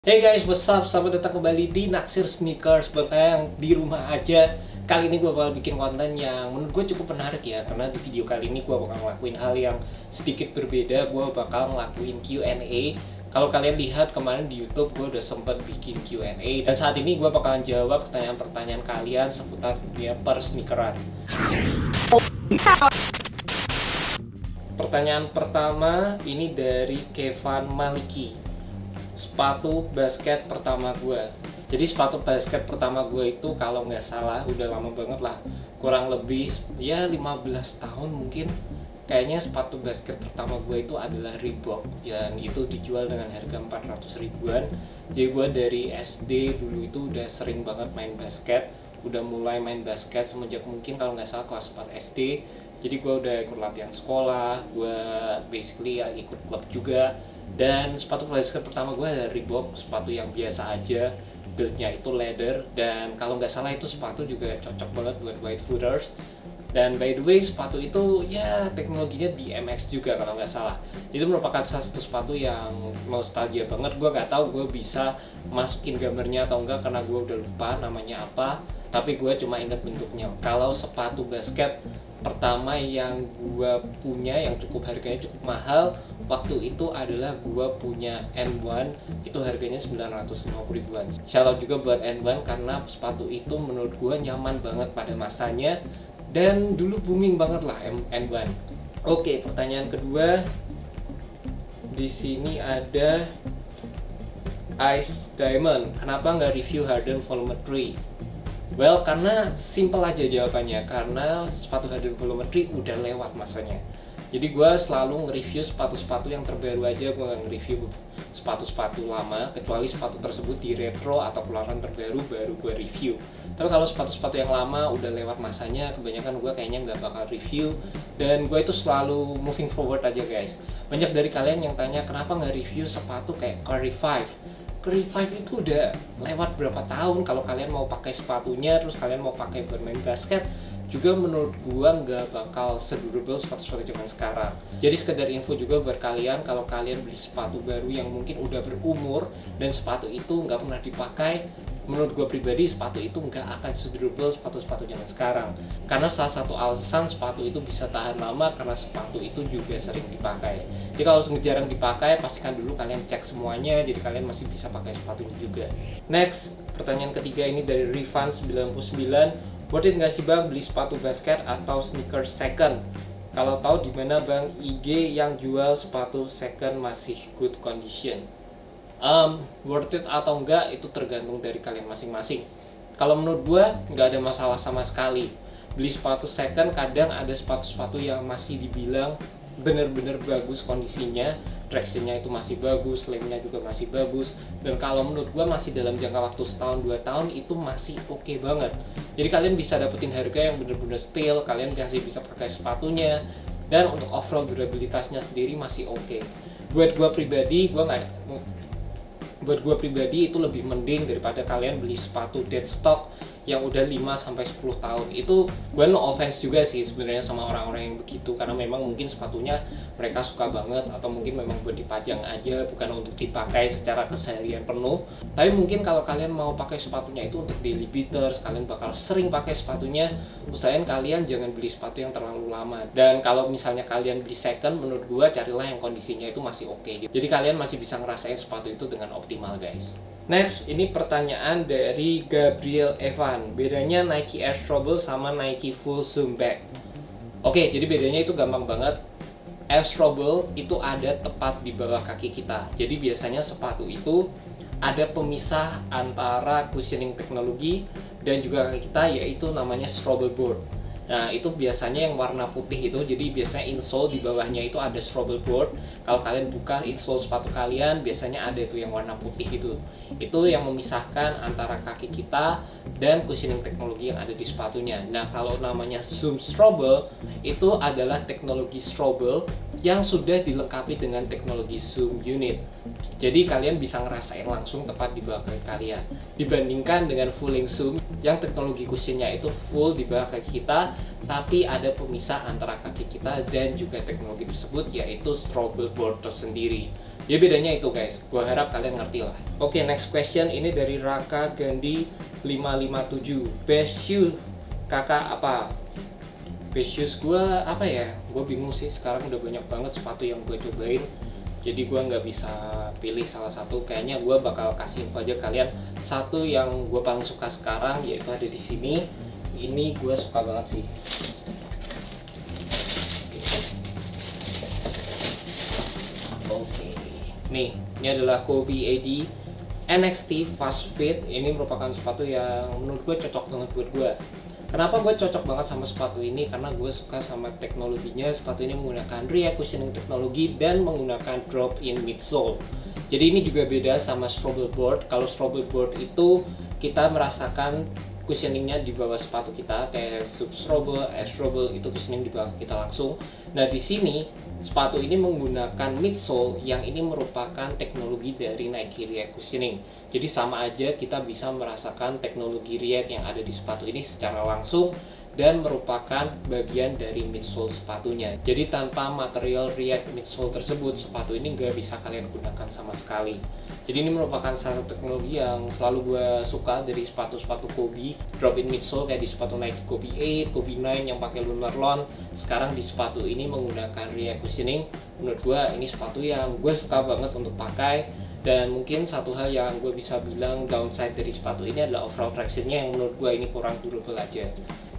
Hey guys, what's up? Selamat datang kembali di Naksir Sneakers. Buat kalian yang di rumah aja, kali ini gue bakal bikin konten yang menurut gue cukup menarik ya. Karena di video kali ini gue bakal ngelakuin hal yang sedikit berbeda. Gue bakal ngelakuin Q&A. Kalau kalian lihat kemarin di YouTube, gue udah sempat bikin Q&A. Dan saat ini gue bakalan jawab pertanyaan-pertanyaan kalian seputar dunia persneakeran. Pertanyaan pertama ini dari Kevin Maliki. Sepatu basket pertama gue. Jadi sepatu basket pertama gue itu kalau nggak salah udah lama banget lah, kurang lebih ya 15 tahun mungkin. Kayaknya sepatu basket pertama gue itu adalah Reebok, yang itu dijual dengan harga 400 ribuan. Jadi gue dari SD dulu itu udah sering banget main basket, udah mulai main basket semenjak mungkin kalau nggak salah kelas 4 SD. Jadi gue udah ikut latihan sekolah, gue basically ya ikut klub juga. Dan sepatu basket pertama gue adalah Reebok, sepatu yang biasa aja, build-nya itu leather. Dan kalau nggak salah itu sepatu juga cocok banget buat white footers. Dan by the way, sepatu itu ya teknologinya DMX juga kalau nggak salah. Itu merupakan salah satu sepatu yang nostalgia banget. Gue nggak tahu gue bisa masukin gambarnya atau enggak karena gue udah lupa namanya apa. Tapi gue cuma ingat bentuknya. Kalau sepatu basket pertama yang gue punya yang cukup harganya cukup mahal waktu itu adalah gue punya N1, itu harganya 950 ribuan. Shout out juga buat N1 karena sepatu itu menurut gue nyaman banget pada masanya dan dulu booming banget lah N1. Oke, pertanyaan kedua di sini ada Ice Diamond. Kenapa nggak review Harden Volume 3? Well, karena simple aja jawabannya, karena sepatu Harden Volume 3 udah lewat masanya. Jadi gue selalu nge-review sepatu-sepatu yang terbaru aja, gue nggak nge-review sepatu-sepatu lama, kecuali sepatu tersebut di retro atau keluaran terbaru baru gue review. Tapi kalau sepatu-sepatu yang lama udah lewat masanya, kebanyakan gue kayaknya nggak bakal review. Dan gue itu selalu moving forward aja guys. Banyak dari kalian yang tanya kenapa nggak review sepatu kayak Curry 5. Curry 5 itu udah lewat berapa tahun. Kalau kalian mau pakai sepatunya, terus kalian mau pakai bermain basket, juga menurut gua nggak bakal sedurable sepatu-sepatu zaman sekarang. Jadi sekedar info juga buat kalian, kalau kalian beli sepatu baru yang mungkin udah berumur dan sepatu itu nggak pernah dipakai, menurut gue pribadi sepatu itu nggak akan sedurable sepatu-sepatu zaman sekarang. Karena salah satu alasan sepatu itu bisa tahan lama karena sepatu itu juga sering dipakai. Jadi kalau jarang dipakai, pastikan dulu kalian cek semuanya, jadi kalian masih bisa pakai sepatunya juga. Next, pertanyaan ketiga ini dari Rifan99. Worth it nggak sih bang beli sepatu basket atau sneakers second? Kalau tahu di mana bang IG yang jual sepatu second masih good condition? Worth it atau enggak itu tergantung dari kalian masing-masing. Kalau menurut gue nggak ada masalah sama sekali. Beli sepatu second, kadang ada sepatu-sepatu yang masih dibilang bener-bener bagus kondisinya, tractionnya itu masih bagus, lemnya juga masih bagus, dan kalau menurut gue masih dalam jangka waktu setahun 2 tahun itu masih oke banget. Jadi kalian bisa dapetin harga yang bener-bener steel, kalian masih bisa pakai sepatunya, dan untuk overall durabilitasnya sendiri masih oke. Buat gue pribadi itu lebih mending daripada kalian beli sepatu dead stock yang udah 5-10 tahun. Itu gue no offense juga sih sebenarnya sama orang-orang yang begitu, karena memang mungkin sepatunya mereka suka banget atau mungkin memang buat dipajang aja, bukan untuk dipakai secara keseharian penuh. Tapi mungkin kalau kalian mau pakai sepatunya itu untuk daily beaters, kalian bakal sering pakai sepatunya, usahain kalian jangan beli sepatu yang terlalu lama. Dan kalau misalnya kalian beli second, menurut gue carilah yang kondisinya itu masih oke. Jadi kalian masih bisa ngerasain sepatu itu dengan optimal guys. Next, ini pertanyaan dari Gabriel Evan. Bedanya Nike Air Strobel sama Nike Full Zoom Back. Oke, jadi bedanya itu gampang banget. Air Strobel itu ada tepat di bawah kaki kita. Jadi biasanya sepatu itu ada pemisah antara cushioning teknologi dan juga kaki kita, yaitu namanya Strobel board. Nah, itu biasanya yang warna putih itu, jadi biasanya insole di bawahnya itu ada Strobel board. Kalau kalian buka insole sepatu kalian, biasanya ada itu yang warna putih itu. Itu yang memisahkan antara kaki kita dan cushioning teknologi yang ada di sepatunya. Nah, kalau namanya Zoom Strobel, itu adalah teknologi Strobel yang sudah dilengkapi dengan teknologi Zoom Unit. Jadi kalian bisa ngerasain langsung tepat di bawah kaki kalian. Dibandingkan dengan Fulling Zoom yang teknologi cushionnya itu full di bawah kaki kita, tapi ada pemisah antara kaki kita dan juga teknologi tersebut, yaitu Strobel board tersendiri. Ya bedanya itu guys, gue harap kalian ngerti lah. Oke, next question ini dari Raka Gandhi 557. Best shoe kakak apa? Best shoes gue apa ya? Gue bingung sih, sekarang udah banyak banget sepatu yang gue cobain. Jadi gue nggak bisa pilih salah satu. Kayaknya gue bakal kasih info aja kalian satu yang gue paling suka sekarang, yaitu ada di sini. Ini gue suka banget sih. Oke. Nih, ini adalah Kobe AD NXT Fast Fit. Ini merupakan sepatu yang menurut gue cocok banget buat gue. Kenapa gue cocok banget sama sepatu ini? Karena gue suka sama teknologinya. Sepatu ini menggunakan rear cushioning teknologi dan menggunakan drop-in midsole. Jadi ini juga beda sama Strobel board. Kalau Strobel board itu kita merasakan cushioningnya di bawah sepatu kita, kayak Strobel, Strobel itu cushioning di bawah kita langsung. Nah di sini sepatu ini menggunakan midsole yang ini merupakan teknologi dari Nike React Cushioning. Jadi sama aja kita bisa merasakan teknologi React yang ada di sepatu ini secara langsung dan merupakan bagian dari midsole sepatunya. Jadi tanpa material React midsole tersebut, sepatu ini nggak bisa kalian gunakan sama sekali. Jadi ini merupakan salah satu teknologi yang selalu gue suka dari sepatu-sepatu Kobe. Drop-in midsole kayak di sepatu Nike Kobe 8, Kobe 9 yang pakai lunar lawn. Sekarang di sepatu ini menggunakan React Cushioning. Menurut gue ini sepatu yang gue suka banget untuk pakai. Dan mungkin satu hal yang gue bisa bilang downside dari sepatu ini adalah overall tractionnya yang menurut gue ini kurang durable aja.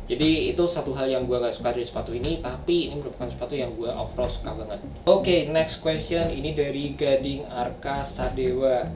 Jadi itu satu hal yang gue gak suka dari sepatu ini, tapi ini merupakan sepatu yang gue overall suka banget. Oke, next question ini dari Gading Arka Sadewa.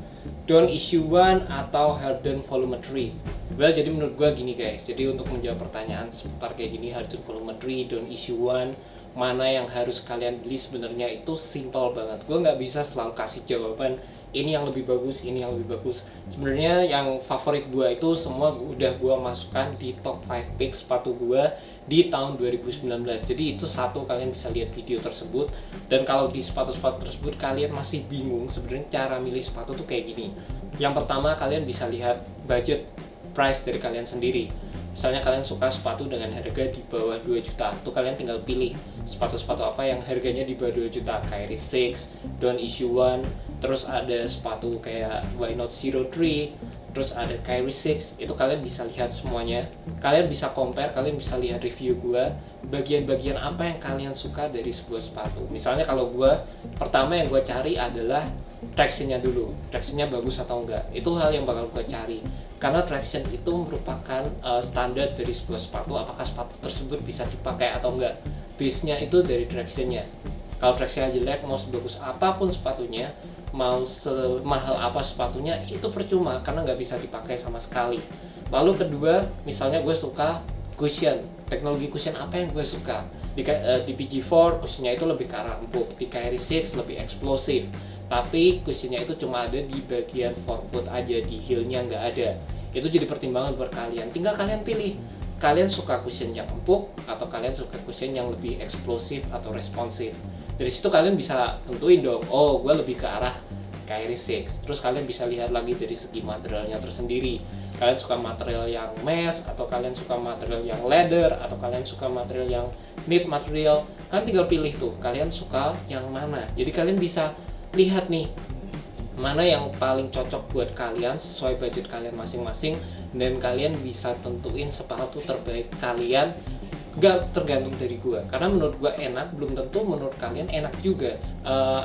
Don't issue one atau harden volumetry? Well, jadi menurut gue gini guys, jadi untuk menjawab pertanyaan seputar kayak gini, harden volumetry, don't issue one, mana yang harus kalian beli sebenarnya itu simple banget. Gue nggak bisa selalu kasih jawaban ini yang lebih bagus, ini yang lebih bagus. Sebenarnya yang favorit gue itu semua udah gue masukkan di top 5 pick sepatu gue di tahun 2019. Jadi itu satu, kalian bisa lihat video tersebut. Dan kalau di sepatu-sepatu tersebut kalian masih bingung sebenarnya cara milih sepatu tuh kayak gini. Yang pertama, kalian bisa lihat budget price dari kalian sendiri. Misalnya kalian suka sepatu dengan harga di bawah 2 juta, tuh kalian tinggal pilih sepatu-sepatu apa yang harganya di bawah 2 juta. Kyrie 6, Don't Issue One, terus ada sepatu kayak Why Not 03, terus ada Kyrie 6, itu kalian bisa lihat semuanya. Kalian bisa compare, kalian bisa lihat review gue, bagian-bagian apa yang kalian suka dari sebuah sepatu. Misalnya kalau gue, pertama yang gue cari adalah tractionnya dulu, tractionnya bagus atau enggak. Itu hal yang bakal gue cari, karena traction itu merupakan standar dari sebuah sepatu, apakah sepatu tersebut bisa dipakai atau enggak. Base-nya itu dari tractionnya. Kalau tractionnya jelek, mau sebagus apapun sepatunya, mau semahal apa sepatunya, itu percuma karena nggak bisa dipakai sama sekali. Lalu kedua, misalnya gue suka cushion, teknologi cushion apa yang gue suka. Di PG4 cushionnya itu lebih ke arah empuk, di Kyrie 6 lebih eksplosif, tapi cushionnya itu cuma ada di bagian forefoot aja, di heel-nya nggak ada. Itu jadi pertimbangan buat kalian, tinggal kalian pilih. Kalian suka cushion yang empuk atau kalian suka cushion yang lebih eksplosif atau responsif. Dari situ kalian bisa tentuin dong, oh gue lebih ke arah Kyrie 6. Terus kalian bisa lihat lagi dari segi materialnya tersendiri. Kalian suka material yang mesh, atau kalian suka material yang leather, atau kalian suka material yang knit material. Kalian tinggal pilih tuh, kalian suka yang mana. Jadi kalian bisa lihat nih, mana yang paling cocok buat kalian sesuai budget kalian masing-masing, dan kalian bisa tentuin sepatu terbaik kalian. Gak tergantung dari gue, karena menurut gue enak belum tentu menurut kalian enak juga.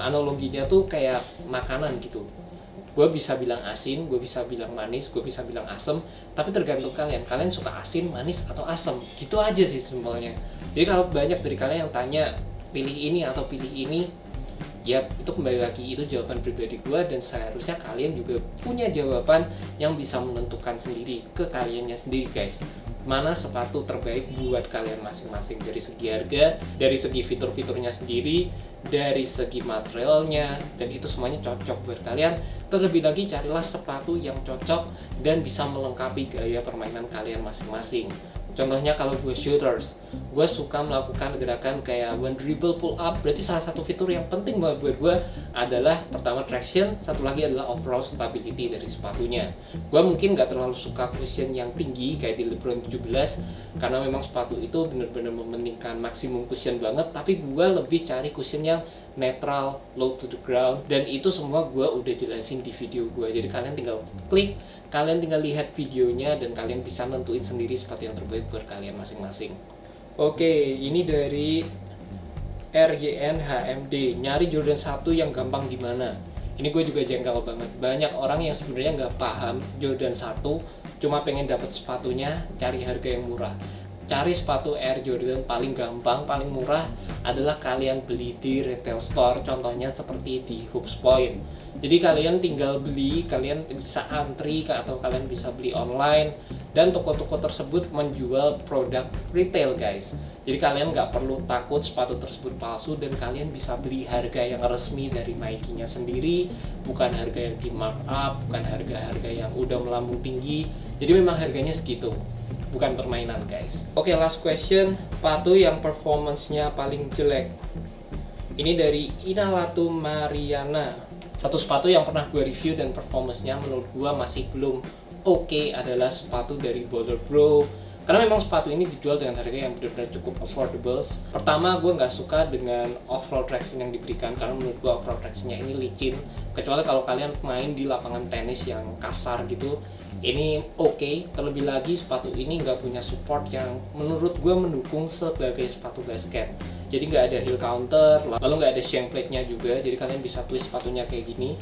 Analoginya tuh kayak makanan gitu, gue bisa bilang asin, gue bisa bilang manis, gue bisa bilang asem, tapi tergantung kalian, kalian suka asin, manis, atau asem, gitu aja sih simpelnya. Jadi kalau banyak dari kalian yang tanya pilih ini atau pilih ini, ya itu kembali lagi, itu jawaban pribadi gue, dan seharusnya kalian juga punya jawaban yang bisa menentukan sendiri ke kaliannya sendiri guys, mana sepatu terbaik buat kalian masing-masing, dari segi harga, dari segi fitur-fiturnya sendiri, dari segi materialnya, dan itu semuanya cocok buat kalian. Terlebih lagi carilah sepatu yang cocok dan bisa melengkapi gaya permainan kalian masing-masing. Contohnya kalau gue shooters, gue suka melakukan gerakan kayak one dribble pull up. Berarti salah satu fitur yang penting banget buat gue adalah pertama traction, satu lagi adalah overall stability dari sepatunya. Gue mungkin gak terlalu suka cushion yang tinggi kayak di LeBron 17, karena memang sepatu itu bener-bener mementingkan maksimum cushion banget. Tapi gue lebih cari cushion yang netral, low to the ground, dan itu semua gue udah jelasin di video gue. Jadi kalian tinggal klik, kalian tinggal lihat videonya, dan kalian bisa nentuin sendiri sepatu yang terbaik buat kalian masing-masing. Oke, ini dari RYN HMD, nyari Jordan 1 yang gampang gimana? Ini gue juga jengkel banget. Banyak orang yang sebenarnya nggak paham Jordan 1, cuma pengen dapat sepatunya, cari harga yang murah. Cari sepatu Air Jordan paling gampang, paling murah adalah kalian beli di retail store, contohnya seperti di Hoops Point. Jadi kalian tinggal beli, kalian bisa antri atau kalian bisa beli online, dan toko-toko tersebut menjual produk retail guys. Jadi kalian nggak perlu takut sepatu tersebut palsu, dan kalian bisa beli harga yang resmi dari Nike-nya sendiri, bukan harga yang di markup, bukan harga-harga yang udah melambung tinggi. Jadi memang harganya segitu, bukan permainan guys. Oke, last question, sepatu yang performance-nya paling jelek. Ini dari Inalatu Mariana. Satu sepatu yang pernah gue review dan performance-nya menurut gue masih belum oke adalah sepatu dari Boulder Bro. Karena memang sepatu ini dijual dengan harga yang benar-benar cukup affordable. Pertama, gue nggak suka dengan off-road traction yang diberikan, karena menurut gue off-road traction-nya ini licin. Kecuali kalau kalian main di lapangan tenis yang kasar gitu, ini oke. Terlebih lagi sepatu ini nggak punya support yang menurut gue mendukung sebagai sepatu basket. Jadi nggak ada heel counter, lalu nggak ada shank plate-nya juga, jadi kalian bisa twist sepatunya kayak gini.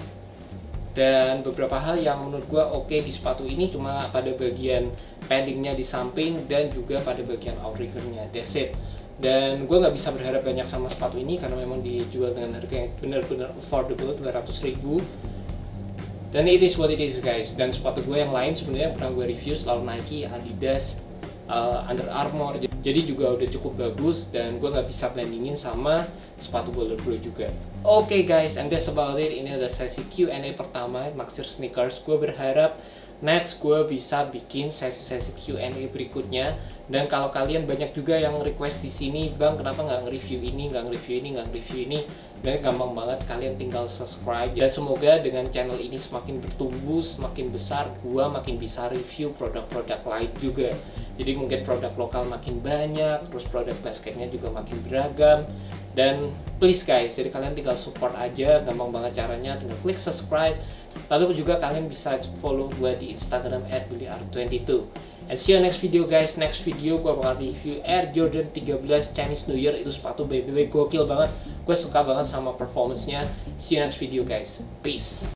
Dan beberapa hal yang menurut gue oke di sepatu ini cuma pada bagian paddingnya di samping dan juga pada bagian outrigger-nya, that's it. Dan gue nggak bisa berharap banyak sama sepatu ini karena memang dijual dengan harga yang benar-benar affordable, 200.000. Dan it is what it is guys. Dan sepatu gue yang lain sebenarnya pernah gue review selalu Nike, Adidas, Under Armour, jadi juga udah cukup bagus, dan gue nggak bisa bandingin sama sepatu Boulder Bro juga. Oke guys, and that's about it. Ini adalah sesi Q&A pertama Naksir Sneakers. Gue berharap next gue bisa bikin sesi-sesi Q&A berikutnya. Dan kalau kalian banyak juga yang request di sini, bang kenapa nggak nge-review ini, nggak nge-review ini, nggak nge-review ini, dan gampang banget, kalian tinggal subscribe. Dan semoga dengan channel ini semakin bertumbuh, semakin besar, gue makin bisa review produk-produk lain juga. Jadi mungkin produk lokal makin banyak, terus produk basketnya juga makin beragam. Dan please guys, jadi kalian tinggal support aja, gampang banget caranya, tinggal klik subscribe. Lalu juga kalian bisa follow gue di Instagram @billyart22. And see you next video guys. Next video gue bakal review Air Jordan 13 Chinese New Year. Itu sepatu by the way gokil banget, gue suka banget sama performance-nya. See you next video guys, peace.